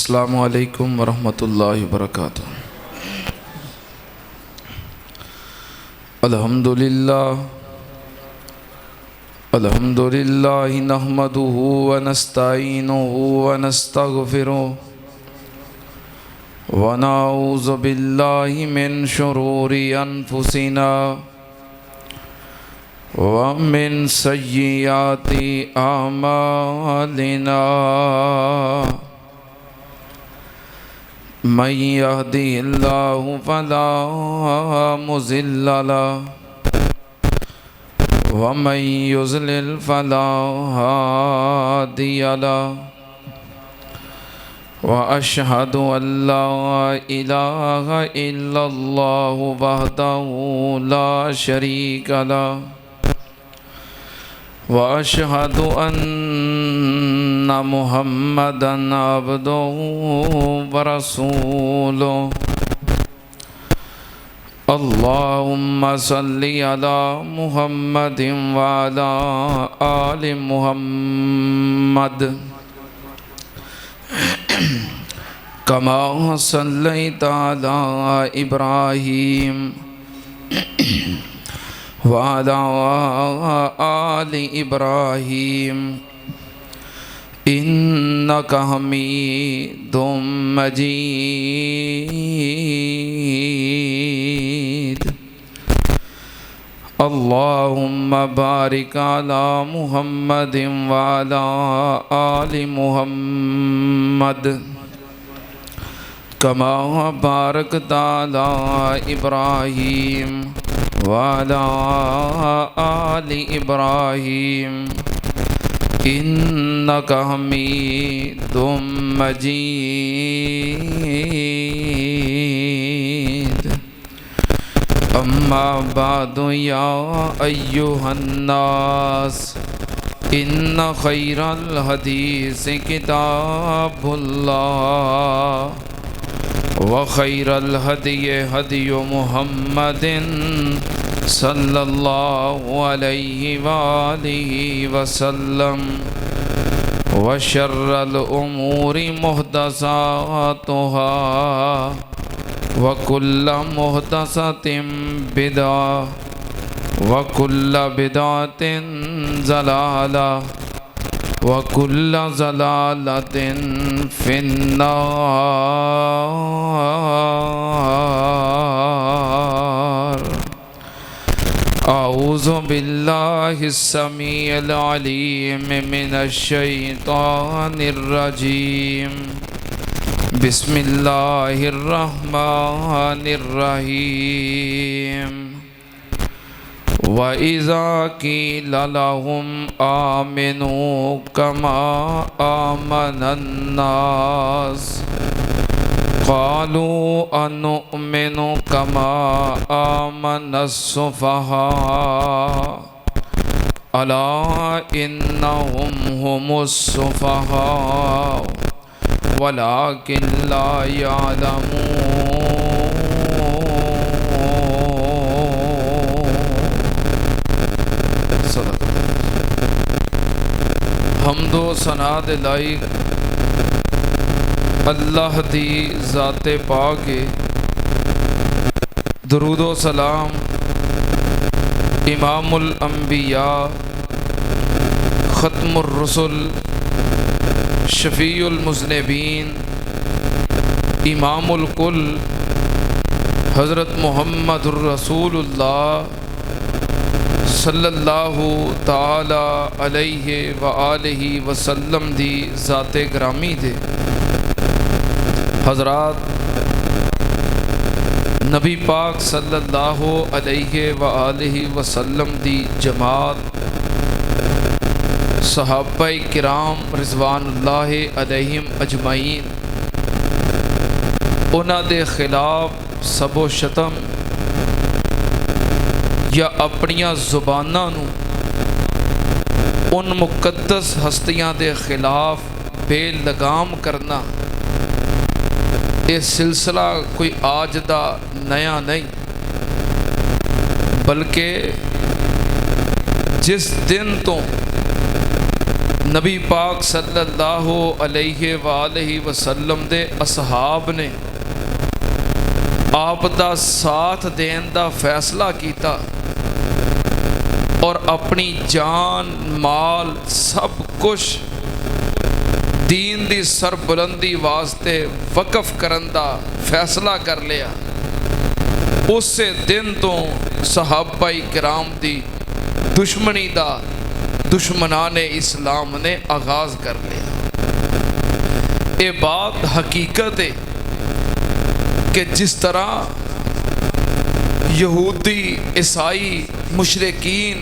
السلام علیکم ورحمۃ اللہ وبرکاتہ۔ الحمد للہ نحمدہ ونستعینہ ونستغفرہ ونعوذ باللہ من شرور انفسنا ومن سیئات اعمالنا من یہدہ اللہ فلا مضل لہ ومن یضلل فلا ہادی لہ واشہد ان لا الہ الا اللہ وحدہ لا شریک لہ واشہد ان محمدا عبدہ ورسولہ۔ اللہم صلی علی محمد وعلی آل محمد کما صلیت علی ابراہیم وعلی آل ابراہیم انک حمید مجید۔ اللہم بارک علی محمد وعلی آل محمد کما بارکت علی ابراہیم وعلی آل ابراہیم انک حمید مجید۔ اما بعد یا ایہا الناس ان خیر الحدیث کتاب اللہ وخیر الہدی ہدی محمد صلی اللہ علیہ وآلہ وسلم وشر الامور محدثاتها وکل محدثۃ بدعہ وکل بدعۃ ضلالہ وکل ضلالۃ فی النار۔ اعوذ باللہ السمیع العلیم من الشیطان الرجیم۔ بسم اللہ الرحمن الرحیم۔ وَإِذَا قِيلَ لَهُمْ آمِنُوا كَمَا آمَنَ النَّاسُ قَالُوا أَنُؤْمِنُ كَمَا آمَنَ السُّفَهَاءُ أَلَا إِنَّهُمْ هُمُ السُّفَهَاءُ وَلَكِنْ لَا يَعْلَمُونَ۔ حمد و ثنا دے لائق اللہ دی ذات پاک، درود و سلام امام الانبیاء ختم الرسل شفیع المذنبین امام الکل حضرت محمد الرسول اللہ صلی اللہ تعالی علیہ وآلہ وسلم دی ذات گرامی دے۔ حضرات، نبی پاک صلی اللہ علیہ وآلہ وسلم دی جماعت، صحابہ کرام رضوان اللہ علیہم اجمعین، انہاں دے خلاف سب و شتم یا اپنیاں زباناں نو ان مقدس ہستیاں دے خلاف بے لگام کرنا، یہ سلسلہ کوئی آج دا نیا نہیں، بلکہ جس دن تو نبی پاک صلی اللہ علیہ وآلہ وسلم دے اصحاب نے آپ دا ساتھ دین دا فیصلہ کیتا اور اپنی جان مال سب کچھ دین دی سربلندی واسطے وقف کرن دا فیصلہ کر لیا۔ اسے دن تو صحابہ کرام دی دشمنی دا دشمنان اسلام نے آغاز کر لیا۔ یہ بات حقیقت ہے کہ جس طرح یہودی عیسائی مشرکین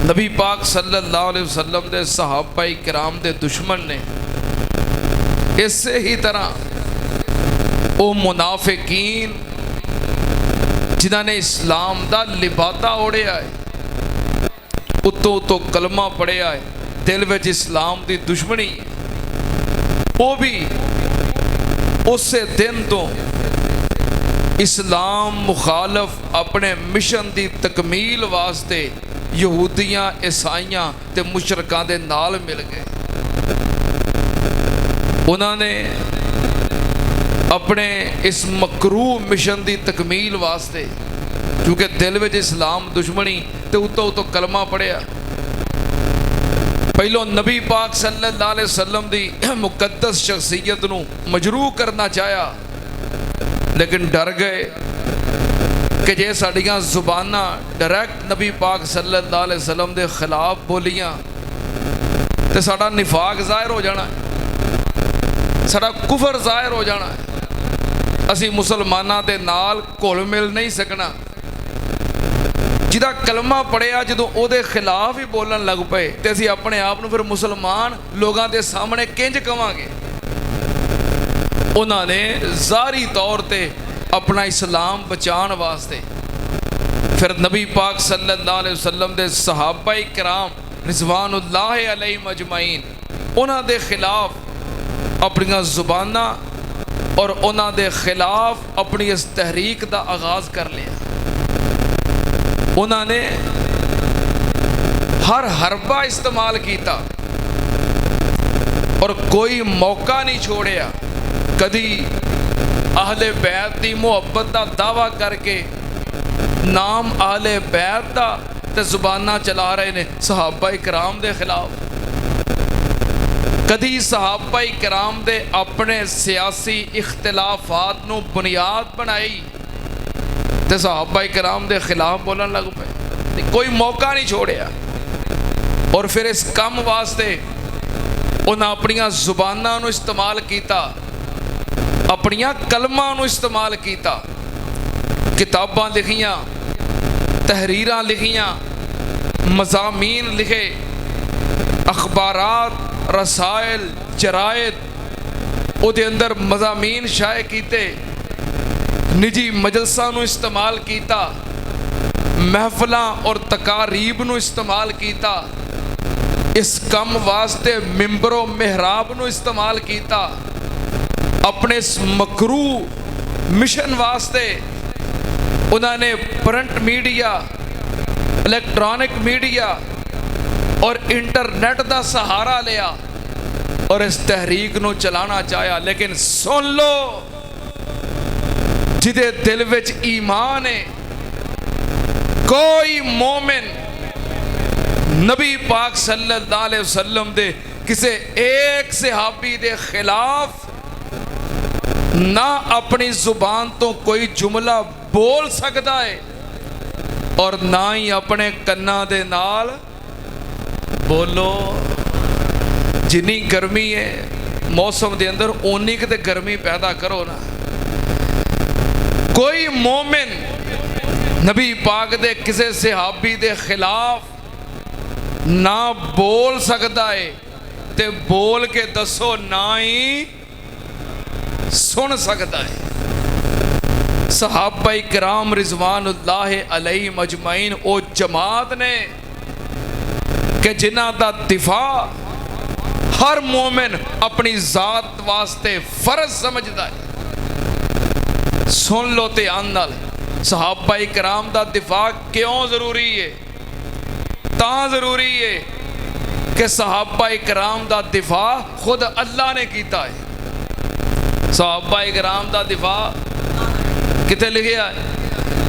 نبی پاک صلی اللہ علیہ وسلم دے صحابہ کرام دے دشمن نے، اسی ہی طرح وہ منافقین جنہوں نے اسلام دا لبادہ اوڑیا ہے، اتو کلمہ پڑھیا ہے، دل وچ اسلام دی دشمنی ہے، وہ بھی اسے دن تو اسلام مخالف اپنے مشن دی تکمیل واسطے یہودیاں عیسائیاں تے مشرکاں دے نال مل گئے۔ انہوں نے اپنے اس مکروہ مشن دی تکمیل واسطے، کیونکہ دل وچ اسلام دشمنی تے اتو کلمہ پڑھیا، پہلو نبی پاک صلی اللہ علیہ وسلم دی مقدس شخصیت نو مجروح کرنا چاہیا، لیکن ڈر گئے کہ جے ساڑیاں زباناں ڈائریکٹ نبی پاک صلی اللہ علیہ وسلم دے خلاف بولیاں تے ساڑا نفاق ظاہر ہو جانا ہے، ساڑا کفر ظاہر ہو جانا ہے، اسی مسلمانہ دے نال گھل مل نہیں سکنا۔ جدا کلمہ پڑھیا جدوں او دے خلاف ہی بولن لگ پئے تے اسی اپنے آپ نو پھر مسلمان لوگاں دے سامنے کنج کواں گے؟ انہوں نے ظاہری طور تے اپنا اسلام بچان واسطے پھر نبی پاک صلی اللہ علیہ وسلم دے صحابہ کرام رضوان اللہ علیہ مجمعین انہاں دے خلاف اپنی زباناں اور انہاں دے خلاف اپنی اس تحریک دا آغاز کر لیا۔ انہوں نے ہر حربہ استعمال کیتا اور کوئی موقع نہیں چھوڑیا، کدی اہل بیت دی محبت دا دعویٰ کر کے نام اہل بیت دا تے زباناں چلا رہے نے صحابہ کرام دے خلاف، کدی صحابہ کرام دے اپنے سیاسی اختلافات نو بنیاد بنائی تے صحابہ کرام دے خلاف بولن لگ پئے، کوئی موقع نہیں چھوڑیا۔ اور پھر اس کام واسطے انہاں اپنیاں زباناں نو استعمال کیتا، اپنیاں کلماں نو استعمال کیتا، کتاباں لکھیاں، تحریراں لکھیاں، مضامین لکھے، اخبارات، رسائل، جرائد او دے اندر مضامین شائع کیتے، نجی مجلساں نو استعمال کیتا، محفلاں اور تقاریب نو استعمال کیتا، اس کم واسطے ممبر و محراب نو استعمال کیتا، اپنے اس مکروہ مشن واسطے انہوں نے پرنٹ میڈیا، الیکٹرانک میڈیا اور انٹرنیٹ دا سہارا لیا اور اس تحریک نو چلانا چاہیا۔ لیکن سن لو، جدے دل وچ ایمان ہے، کوئی مومن نبی پاک صلی اللہ علیہ وسلم دے کسے ایک صحابی دے خلاف نہ اپنی زبان تو کوئی جملہ بول سکتا ہے اور نہ ہی اپنے کنا دے نال بولو۔ جنی گرمی ہے موسم دے اندر اونی کے گرمی پیدا کرو نا۔ کوئی مومن نبی پاک دے کسے صحابی دے خلاف نہ بول سکتا ہے تے بول کے دسو نہ ہی سن سکتا ہے۔ صحابہ کرام رضوان اللہ علیہ مجمعین او جماعت نے کہ جنہ دا دفاع ہر مومن اپنی ذات واسطے فرض سمجھتا ہے۔ سن لو تے آنال صحابہ کرام دا دفاع کیوں ضروری ہے؟ تاں ضروری ہے کہ صحابہ اکرام دا دفاع خود اللہ نے کیتا ہے. صحابہ اکرام دا دفاع کتے لکھیا ہے؟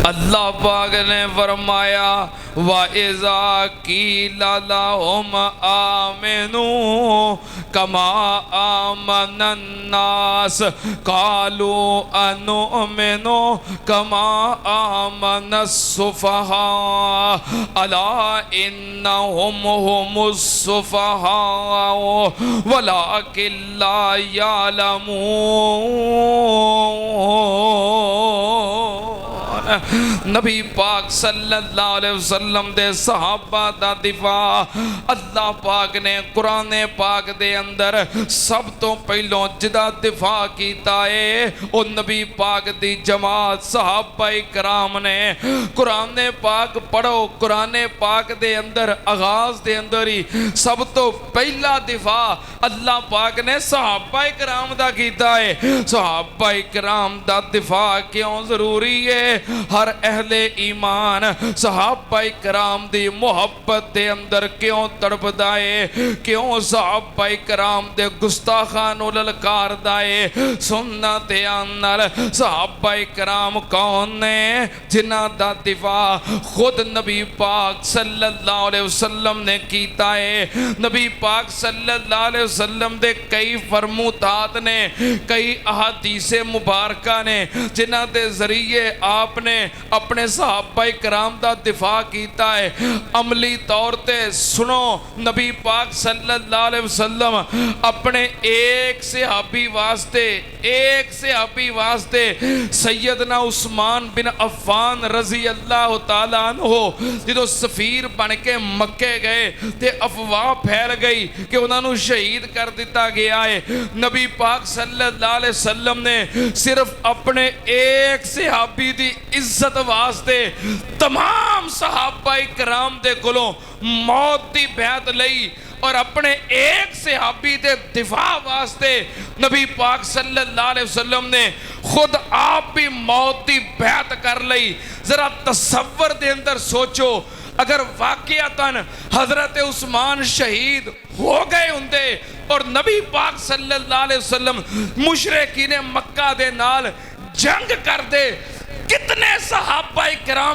اللہ پاک نے فرمایا وَإِذَا قِيلَ لَهُمْ آمِنُوا كَمَا آمَنَ النَّاسُ قَالُوا أَنُؤْمِنُ كَمَا آمَنَ السُّفَهَاءُ أَلَا إِنَّهُمْ هُمُ السُّفَهَاءُ وَلَكِنْ لَا يَعْلَمُونَ. نبی پاک صلی اللہ علیہ وسلم دے صحابہ دا دفاع اللہ پاک نے قرآن پاک دے اندر سب تو پہلوں جدا دفاع کیتا ہے او نبی پاک دی جماعت صحابہ کرام نے. قرآن پاک پڑھو, قرآن پاک دے اندر آغاز دے اندر ہی سب تو پہلا دفاع اللہ پاک نے صحابہ کرام دا کیتا ہے. صحابہ کرام دا دفاع کیوں ضروری ہے؟ ہر اہل ایمان صحابہ کرام دی محبت دے اندر کیوں تڑپ دائے, کیوں صحابہ کرام دے گستاخان للکار دائے. سننا دھیان صحابہ کرام کون نے جنہ دا دفاع خود نبی پاک صلی اللہ علیہ وسلم نے کیتا ہے. نبی پاک صلی اللہ علیہ وسلم دے کئی فرمودات نے, کئی احادیث مبارکہ نے جنہ دے ذریعے آپ نے اپنے صحابہ کرام دا دفاع کیتا ہے. عملی طور تے سنو, نبی پاک صلی اللہ علیہ وسلم اپنے ایک صحابی واسطے سیدنا عثمان بن عفان رضی اللہ تعالیٰ عنہ جدو سفیر بن کے مکے گئے تے افواہ پھیل گئی کہ انہوں نے شہید کر دیتا گیا ہے. نبی پاک صلی اللہ علیہ وسلم نے صرف اپنے ایک صحابی دی عزت واسطے تمام صحابہ کرام دے کولوں موت دی بیعت لئی اور اپنے ایک صحابی دے دفاع واسطے نبی پاک صلی اللہ علیہ وسلم نے خود آپ بھی موت دی بیعت کر لئی. ذرا تصور دے اندر سوچو, اگر واقعتاً حضرت عثمان شہید ہو گئے ہوندے اور نبی پاک صلی اللہ علیہ وسلم مشرکین مکہ دے نال جنگ کر دے, کتنے صحابہ کرام